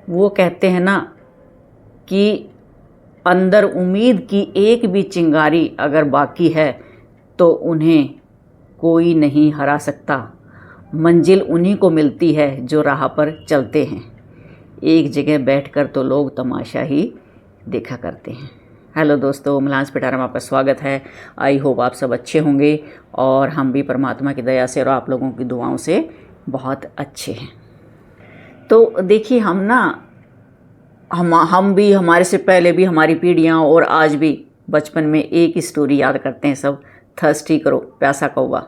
वो कहते हैं ना कि अंदर उम्मीद की एक भी चिंगारी अगर बाकी है तो उन्हें कोई नहीं हरा सकता। मंजिल उन्हीं को मिलती है जो राह पर चलते हैं। एक जगह बैठकर तो लोग तमाशा ही देखा करते हैं। हेलो दोस्तों, मलांस पिटारा में आपका स्वागत है। आई होप आप सब अच्छे होंगे और हम भी परमात्मा की दया से और आप लोगों की दुआओं से बहुत अच्छे हैं। तो देखिए, हम भी, हमारे से पहले भी हमारी पीढ़ियाँ और आज भी बचपन में एक ही स्टोरी याद करते हैं सब, थर्स्टी करो, प्यासा कौवा।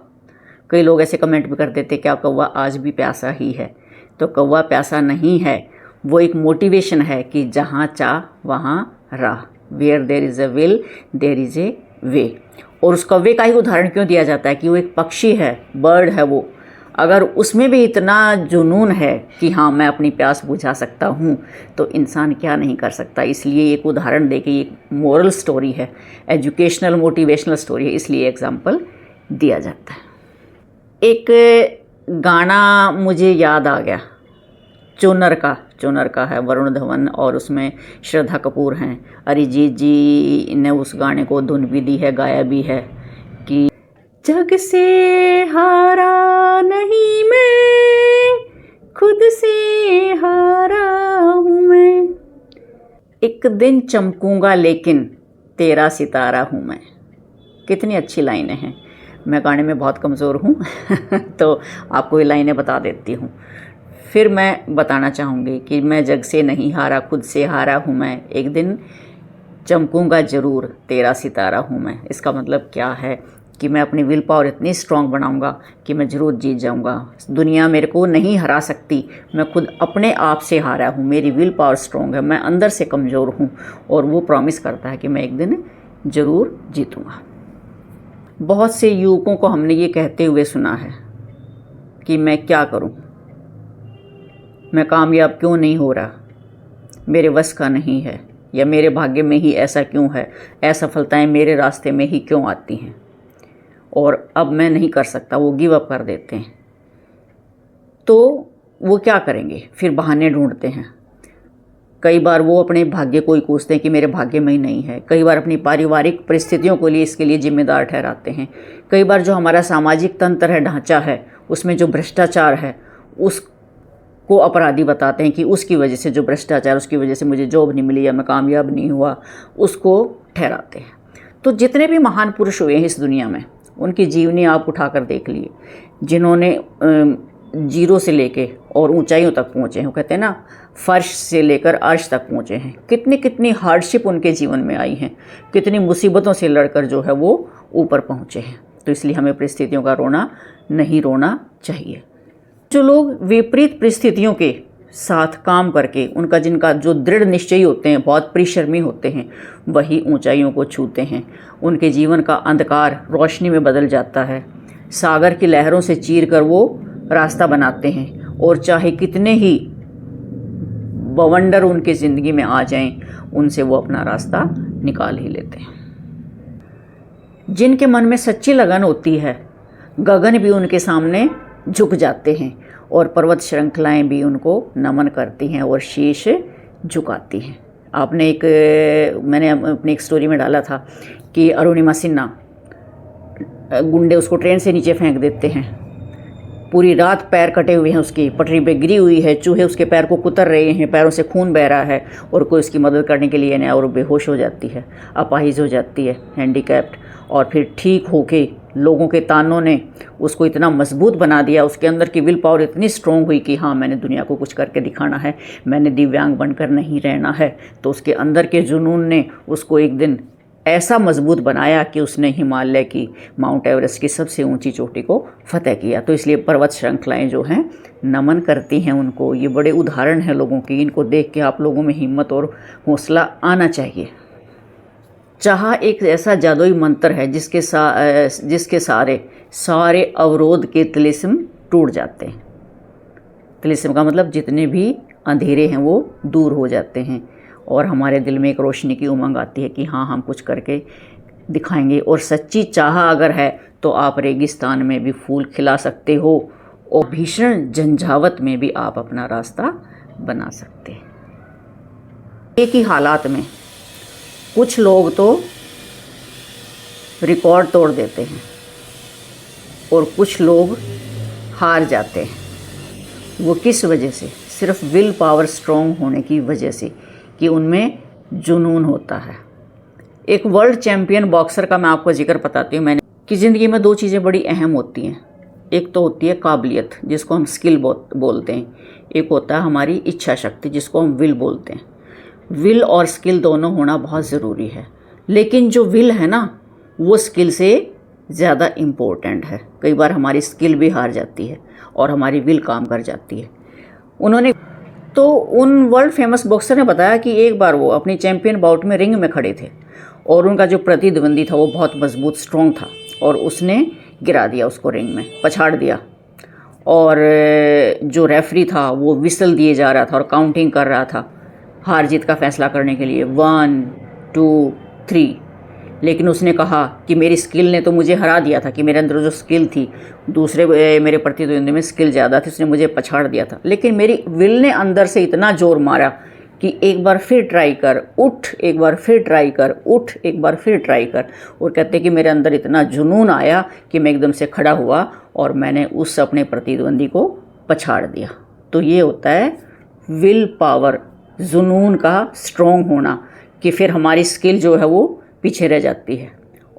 कई लोग ऐसे कमेंट भी कर देते क्या कौवा आज भी प्यासा ही है? तो कौवा प्यासा नहीं है, वो एक मोटिवेशन है कि जहाँ चाह वहाँ राह, where there is a will there is a way. और उस कौवे का ही उदाहरण क्यों दिया जाता है कि वो एक पक्षी है, बर्ड है वो। अगर उसमें भी इतना जुनून है कि हाँ मैं अपनी प्यास बुझा सकता हूँ, तो इंसान क्या नहीं कर सकता। इसलिए एक उदाहरण दे के, एक मोरल स्टोरी है, एजुकेशनल मोटिवेशनल स्टोरी है, इसलिए एग्जाम्पल दिया जाता है। एक गाना मुझे याद आ गया, चुनर का है, वरुण धवन और उसमें श्रद्धा कपूर हैं। अरिजीत जी ने उस गाने को धुन भी दी है, गाया भी है कि जग से हारा नहीं मैं, खुद से हारा हूँ मैं, एक दिन चमकूंगा लेकिन तेरा सितारा हूँ मैं। कितनी अच्छी लाइनें हैं। मैं गाने में बहुत कमज़ोर हूँ तो आपको ये लाइनें बता देती हूँ। फिर मैं बताना चाहूँगी कि मैं जग से नहीं हारा, खुद से हारा हूँ मैं, एक दिन चमकूंगा ज़रूर, तेरा सितारा हूँ मैं। इसका मतलब क्या है कि मैं अपनी विल पावर इतनी स्ट्रॉन्ग बनाऊंगा कि मैं ज़रूर जीत जाऊंगा। दुनिया मेरे को नहीं हरा सकती, मैं खुद अपने आप से हारा हूँ। मेरी विल पावर स्ट्रॉन्ग है, मैं अंदर से कमज़ोर हूँ और वो प्रॉमिस करता है कि मैं एक दिन ज़रूर जीतूँगा। बहुत से युवकों को हमने ये कहते हुए सुना है कि मैं क्या करूँ, मैं कामयाब क्यों नहीं हो रहा, मेरे वश का नहीं है, या मेरे भाग्य में ही ऐसा क्यों है, असफलताएं मेरे रास्ते में ही क्यों आती हैं और अब मैं नहीं कर सकता। वो गिव अप कर देते हैं। तो वो क्या करेंगे, फिर बहाने ढूंढते हैं। कई बार वो अपने भाग्य को ही कोसते हैं कि मेरे भाग्य में ही नहीं है। कई बार अपनी पारिवारिक परिस्थितियों को लिए इसके लिए जिम्मेदार ठहराते हैं। कई बार जो हमारा सामाजिक तंत्र है, ढांचा है, उसमें जो भ्रष्टाचार है उसको अपराधी बताते हैं कि उसकी वजह से, जो भ्रष्टाचार, उसकी वजह से मुझे जॉब नहीं मिली या मैं कामयाब नहीं हुआ, उसको ठहराते हैं। तो जितने भी महान पुरुष हुए हैं इस दुनिया में, उनकी जीवनी आप उठाकर देख लिए, जिन्होंने जीरो से लेके और ऊंचाइयों तक पहुँचे हैं। वो कहते हैं ना, फर्श से लेकर अर्श तक पहुँचे हैं। कितनी कितनी हार्डशिप उनके जीवन में आई हैं, कितनी मुसीबतों से लड़कर जो है वो ऊपर पहुँचे हैं। तो इसलिए हमें परिस्थितियों का नहीं रोना चाहिए। जो लोग विपरीत परिस्थितियों के साथ काम करके, जिनका जो दृढ़ निश्चयी होते हैं, बहुत परिश्रमी होते हैं, वही ऊंचाइयों को छूते हैं। उनके जीवन का अंधकार रोशनी में बदल जाता है। सागर की लहरों से चीरकर वो रास्ता बनाते हैं और चाहे कितने ही बवंडर उनके ज़िंदगी में आ जाएं, उनसे वो अपना रास्ता निकाल ही लेते हैं। जिनके मन में सच्ची लगन होती है, गगन भी उनके सामने झुक जाते हैं और पर्वत श्रृंखलाएं भी उनको नमन करती हैं और शीश झुकाती हैं। मैंने अपनी एक स्टोरी में डाला था कि अरुणिमा सिन्हा, गुंडे उसको ट्रेन से नीचे फेंक देते हैं, पूरी रात पैर कटे हुए हैं, उसकी पटरी पे गिरी हुई है, चूहे उसके पैर को कुतर रहे हैं, पैरों से खून बह रहा है और कोई उसकी मदद करने के लिए नहीं, और बेहोश हो जाती है, अपाहिज हो जाती है, हैंडीकैप्ड। और फिर ठीक होके लोगों के तानों ने उसको इतना मजबूत बना दिया, उसके अंदर की विल पावर इतनी स्ट्रॉन्ग हुई कि हाँ मैंने दुनिया को कुछ करके दिखाना है, मैंने दिव्यांग बनकर नहीं रहना है। तो उसके अंदर के जुनून ने उसको एक दिन ऐसा मजबूत बनाया कि उसने हिमालय की, माउंट एवरेस्ट की सबसे ऊंची चोटी को फतेह किया। तो इसलिए पर्वत श्रृंखलाएं जो हैं नमन करती हैं उनको। ये बड़े उदाहरण हैं लोगों की, इनको देख के आप लोगों में हिम्मत और हौसला आना चाहिए। चाह एक ऐसा जादुई मंत्र है जिसके सारे अवरोध के तिलिस्म टूट जाते हैं। तिलिस्म का मतलब जितने भी अंधेरे हैं वो दूर हो जाते हैं और हमारे दिल में एक रोशनी की उमंग आती है कि हाँ हम कुछ करके दिखाएंगे। और सच्ची चाह अगर है तो आप रेगिस्तान में भी फूल खिला सकते हो और भीषण झंझावत में भी आप अपना रास्ता बना सकते हैं। एक ही हालात में कुछ लोग तो रिकॉर्ड तोड़ देते हैं और कुछ लोग हार जाते हैं। वो किस वजह से? सिर्फ विल पावर स्ट्रॉन्ग होने की वजह से, कि उनमें जुनून होता है। एक वर्ल्ड चैम्पियन बॉक्सर का मैं आपको जिक्र बताती हूँ मैंने, कि ज़िंदगी में दो चीज़ें बड़ी अहम होती हैं। एक तो होती है काबिलियत, जिसको हम स्किल बोलते हैं। एक होता है हमारी इच्छा शक्ति, जिसको हम विल बोलते हैं। विल और स्किल दोनों होना बहुत ज़रूरी है, लेकिन जो विल है ना, वो स्किल से ज़्यादा इम्पोर्टेंट है। कई बार हमारी स्किल भी हार जाती है और हमारी विल काम कर जाती है। उन वर्ल्ड फेमस बॉक्सर ने बताया कि एक बार वो अपनी चैम्पियन बाउट में रिंग में खड़े थे और उनका जो प्रतिद्वंदी था वो बहुत मजबूत स्ट्रॉन्ग था, और उसने गिरा दिया उसको, रिंग में पछाड़ दिया। और जो रेफरी था वो विसल दिए जा रहा था और काउंटिंग कर रहा था हार जीत का फैसला करने के लिए, 1 2 3। लेकिन उसने कहा कि मेरी स्किल ने तो मुझे हरा दिया था, कि मेरे अंदर जो स्किल थी, दूसरे मेरे प्रतिद्वंदी में स्किल ज़्यादा थी, उसने मुझे पछाड़ दिया था। लेकिन मेरी विल ने अंदर से इतना जोर मारा कि एक बार फिर ट्राई कर, उठ, एक बार फिर ट्राई कर, उठ, एक बार फिर ट्राई कर। और कहते कि मेरे अंदर इतना जुनून आया कि मैं एकदम से खड़ा हुआ और मैंने उस अपने प्रतिद्वंदी को पछाड़ दिया। तो ये होता है विल पावर, जुनून का स्ट्रॉन्ग होना, कि फिर हमारी स्किल जो है वो पीछे रह जाती है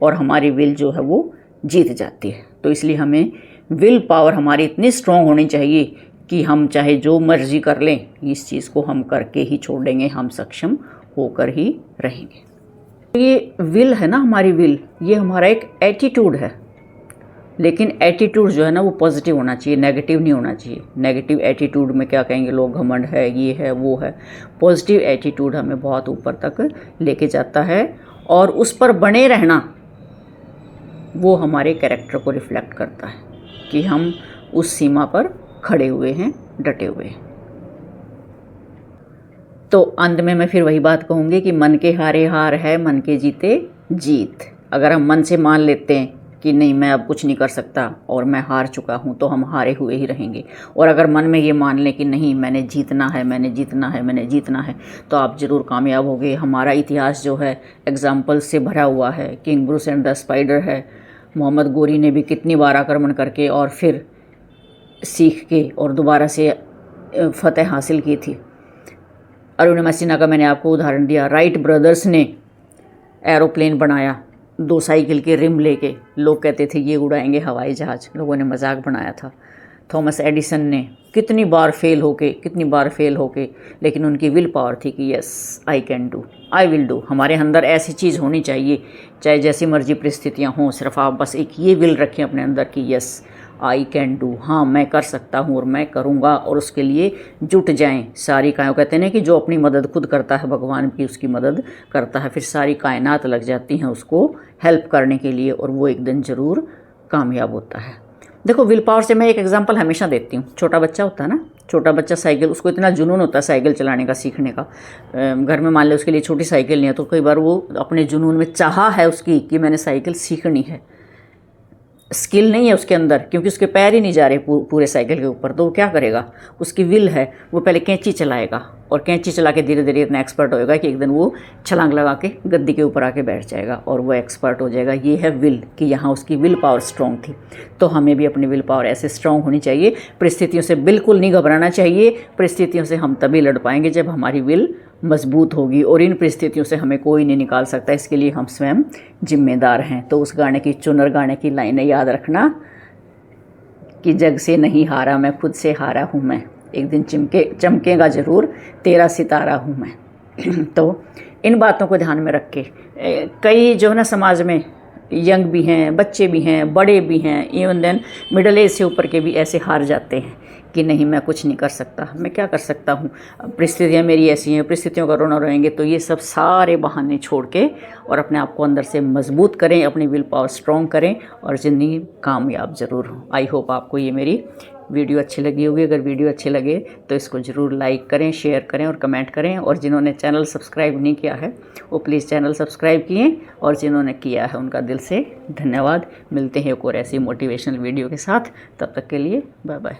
और हमारी विल जो है वो जीत जाती है। तो इसलिए हमें विल पावर हमारी इतनी स्ट्रॉन्ग होनी चाहिए कि हम चाहे जो मर्जी कर लें, इस चीज़ को हम करके ही छोड़ेंगे, हम सक्षम होकर ही रहेंगे। ये विल है ना, हमारी विल, ये हमारा एक एटीट्यूड है। लेकिन एटीट्यूड जो है ना वो पॉजिटिव होना चाहिए, नेगेटिव नहीं होना चाहिए। नेगेटिव एटीट्यूड में क्या कहेंगे लोग, घमंड है, ये है, वो है। पॉजिटिव एटीट्यूड हमें बहुत ऊपर तक लेके जाता है, और उस पर बने रहना वो हमारे कैरेक्टर को रिफ्लेक्ट करता है कि हम उस सीमा पर खड़े हुए हैं, डटे हुए हैं। तो अंत में मैं फिर वही बात कहूँगी कि मन के हारे हार है, मन के जीते जीत। अगर हम मन से मान लेते हैं कि नहीं, मैं अब कुछ नहीं कर सकता और मैं हार चुका हूँ, तो हम हारे हुए ही रहेंगे। और अगर मन में ये मान लें कि नहीं, मैंने जीतना है, मैंने जीतना है, मैंने जीतना है, तो आप ज़रूर कामयाब होंगे। हमारा इतिहास जो है एग्जाम्पल से भरा हुआ है। King Bruce and the spider है, मोहम्मद गोरी ने भी कितनी बार आक्रमण करके और फिर सीख के और दोबारा से फतेह हासिल की थी। अरुणिमा सिन्हा का मैंने आपको उदाहरण दिया। राइट ब्रदर्स ने एरोप्लेन बनाया 2 साइकिल के रिम लेके, लोग कहते थे ये उड़ाएंगे हवाई जहाज़, लोगों ने मजाक बनाया था। थॉमस एडिसन ने कितनी बार फेल होके, लेकिन उनकी विल पावर थी कि yes I can do, I will do. हमारे अंदर ऐसी चीज़ होनी चाहिए, चाहे जैसी मर्जी परिस्थितियाँ हों, सिर्फ आप बस एक ये विल रखें अपने अंदर कि यस आई कैन डू, हाँ मैं कर सकता हूँ और मैं करूँगा, और उसके लिए जुट जाएं सारी कायनात। कहते हैं कि जो अपनी मदद खुद करता है भगवान की उसकी मदद करता है, फिर सारी कायनात लग जाती हैं उसको हेल्प करने के लिए, और वो एक दिन ज़रूर कामयाब होता है। देखो, विल पावर से मैं एक एग्जांपल हमेशा देती हूँ। छोटा बच्चा होता है ना, छोटा बच्चा साइकिल, उसको इतना जुनून होता है साइकिल चलाने का, सीखने का। घर में मान लो उसके लिए छोटी साइकिल नहीं है, तो कई बार वो अपने जुनून में चाहा है उसकी कि मैंने साइकिल सीखनी है, स्किल नहीं है उसके अंदर, क्योंकि उसके पैर ही नहीं जा रहे पूरे साइकिल के ऊपर, तो वो क्या करेगा, उसकी विल है, वो पहले कैंची चलाएगा और कैंची चला के धीरे धीरे इतना एक्सपर्ट होएगा कि एक दिन वो छलांग लगा के गद्दी के ऊपर आके बैठ जाएगा और वो एक्सपर्ट हो जाएगा। ये है विल, कि यहाँ उसकी विल पावर स्ट्रॉन्ग थी। तो हमें भी अपनी विल पावर ऐसे स्ट्रॉन्ग होनी चाहिए, परिस्थितियों से बिल्कुल नहीं घबराना चाहिए। परिस्थितियों से हम तभी लड़ पाएंगे जब हमारी विल मजबूत होगी, और इन परिस्थितियों से हमें कोई नहीं निकाल सकता, इसके लिए हम स्वयं जिम्मेदार हैं। तो उस गाने की, चुनर गाने की लाइनें याद रखना कि जग से नहीं हारा मैं, खुद से हारा हूँ मैं, एक दिन चमकेगा ज़रूर तेरा सितारा हूँ मैं। तो इन बातों को ध्यान में रख के कई जो है ना समाज में यंग भी हैं, बच्चे भी हैं, बड़े भी हैं, इवन देन मिडिल एज से ऊपर के भी ऐसे हार जाते हैं कि नहीं मैं कुछ नहीं कर सकता, मैं क्या कर सकता हूँ, परिस्थितियाँ मेरी ऐसी हैं, परिस्थितियों का रोना रोएंगे। तो ये सब सारे बहाने छोड़ के और अपने आप को अंदर से मजबूत करें, अपनी विल पावर स्ट्रॉन्ग करें और ज़िंदगी कामयाब ज़रूर हो। आई होप आपको ये मेरी वीडियो अच्छी लगी होगी। अगर वीडियो अच्छी लगे तो इसको ज़रूर लाइक करें, शेयर करें और कमेंट करें। और जिन्होंने चैनल सब्सक्राइब नहीं किया है वो प्लीज़ चैनल सब्सक्राइब किए, और जिन्होंने किया है उनका दिल से धन्यवाद। मिलते हैं एक और ऐसी मोटिवेशनल वीडियो के साथ, तब तक के लिए बाय बाय।